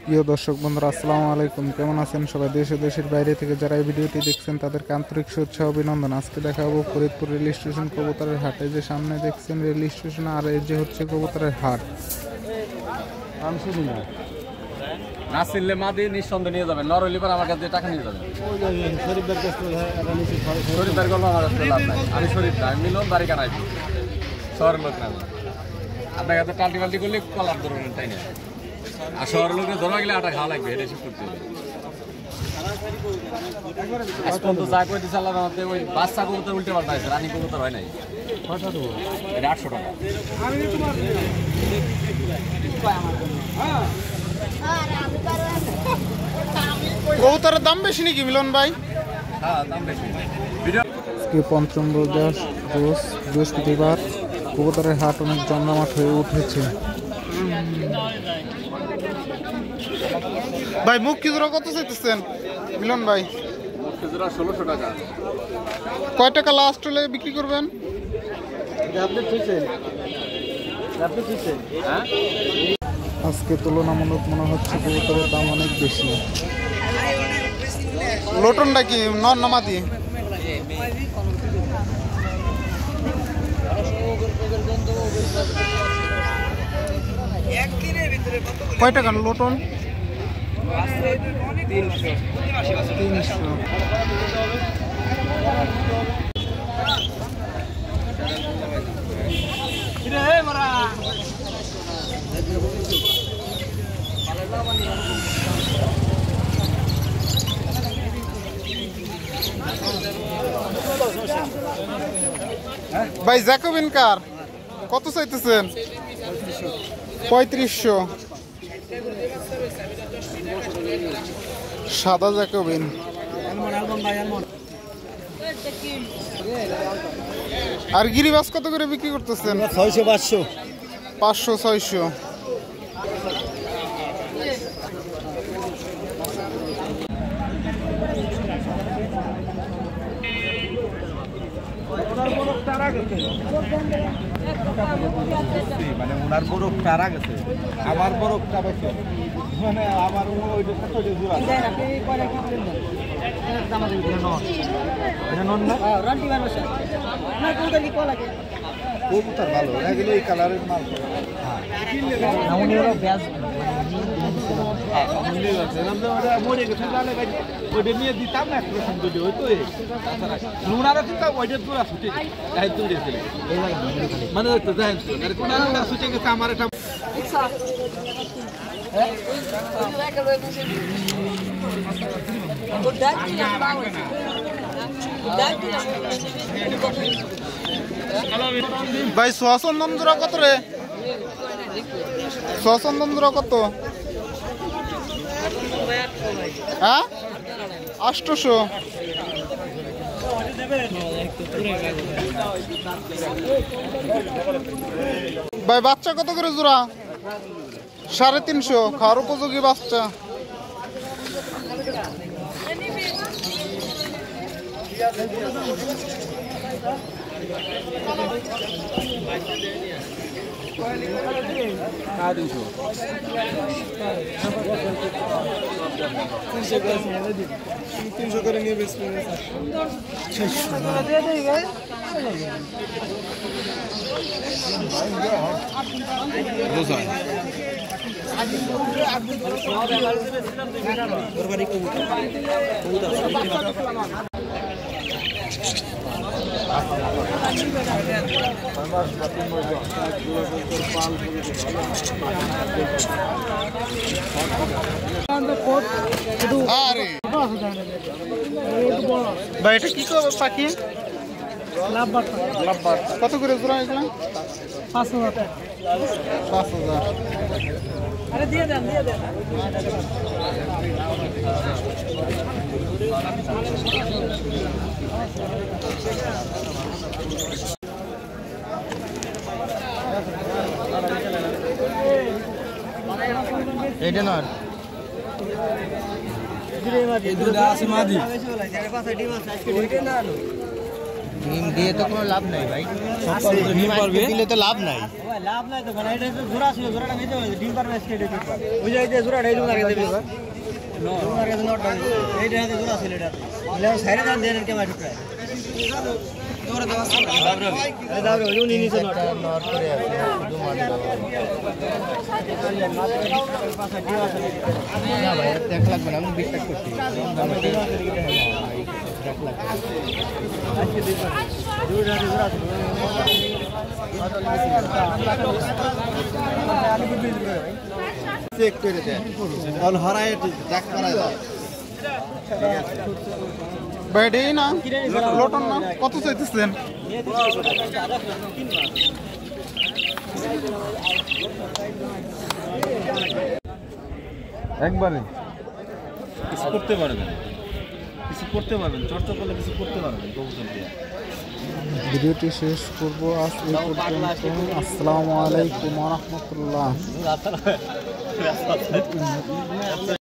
প্রিয় দর্শক বন্ধুরা, আসসালামু আলাইকুম। কেমন আছেন সবাই? দেশ ও দেশের বাইরে থেকে যারা এই ভিডিওটি দেখছেন তাদেরকে আন্তরিক শুভেচ্ছা অভিনন্দন। আজকে দেখাবো ফরিদপুর রেল স্টেশন কবুতরের হাট। এই যে সামনে দেখছেন রেল স্টেশন, আর এই যে হচ্ছে কবুতরের হাট। না চিনলে মা দিয়ে নিঃসন্দেহে নিয়ে যাবেন, নর হইলে আমার কাছে টাকা নিয়ে যাবেন। শরীফের গল্প আমার কাছে লাভ নাই। আমি শরীফ না, আমি মিলন বাড়ি কানাই শহরের লোক না। আপনার কাছে টাল্টি পাল্টি করলে কলার ধরবেন, তাই না? আর শহরের লোকে ধরা গেলে আটা খাওয়া লাগবে, এটা এসব করতে হবে। এখন তো যা করে দিচ্ছে আল্লাহর রহমতে, ওই বাচ্চা কবুতর উল্টে পাল্টা আছে, রানী কবুতর হয় নাই। এটা 800 টাকা। কবুতরের দাম বেশি নাকি মিলন ভাই? হ্যাঁ, দাম বেশি। আজকে পঞ্চম রোজ বৃহস্পতিবার, কবুতরের হাট অনেক জমজমাট হয়ে উঠেছে। ভাই মুখ কি জোড়া কত চাইতেছেন মিলন ভাই? 1600 টাকা। কয় টাকা লাস্ট হলে বিক্রি করবেন? আজকে তুলনামূলক মনে হচ্ছে কবুতরের দাম অনেক বেশি। লোটনটা কি নর নামাদি? কয় টাকা লোটন? 300। ভাই জ্যাকোবিন কার কত চাইতেছেন? 3500। সাদা জ্যাকোবিন। আর গিরিবাস কত করে বিক্রি করতেছেন? 600 500 500 600। মানে ওনার বরফ টারা গেছে, আমার বরফটা বেশি, মানে আমার ওইটা কত জোড়া কবুতর ভালো এগুলো এই কালারের মাল। ওইটা নিয়ে দিতাম না যদি হইতো, লুনারও দিতাম ওইটা দূরা ছুটে মানে ছুটে গেছে আমার এটা। ভাই সোয়াচন্দন জোড়া কত রে? সোয়াচন্দন জোড়া কত? হ্যাঁ 800। ভাই বাচ্চা কত করে জোড়া? 350। খাওয়ার উপযোগী বাচ্চা। তিনশো করে নিয়ে বেশ ভাই এটা কি পাখি? কত করে জোড়া এগুলো? 5000। এইটা না এই দুটো আছে মাদি। ডিম দিয়ে তো কোনো লাভ নাই ভাই। ডিম দিলে তো লাভ নাই। লাভ নাই তো মানে এটা তো জোড়া ছিল, জোড়াটা নিতে হবে, ডিম পারবে আজকে এটা দিতে পারবে। ওই যে এই যে জোড়াটা এই জোড়া আগে দেবে স্যার। জোড়া আগে নট এইটা হাতে জোড়া ছিল এটা। মানে সাইডে দান দেন কে মারি প্রায়। জোড়া দেওয়া আছে। এই দাও রে ওই নিচে নট করে আছে শুধু মারি দাও। না ভাই এটা দেখ লাগবে না, আমি বিশ্বাস করছি। চেক করে দেন অল হরায় চেক করা যায়। বাইরে না লোটন না কত চাইতেছেন? একবারে কিছু করতে পারবেন, কিছু করতে পারবেন, চর্চা করলে কিছু করতে পারবেন কবুতর দিয়ে। ভিডিওটি শেষ করব আজ এই পর্যন্ত। আসসালামু আলাইকুম ওয়া রাহমাতুল্লাহ।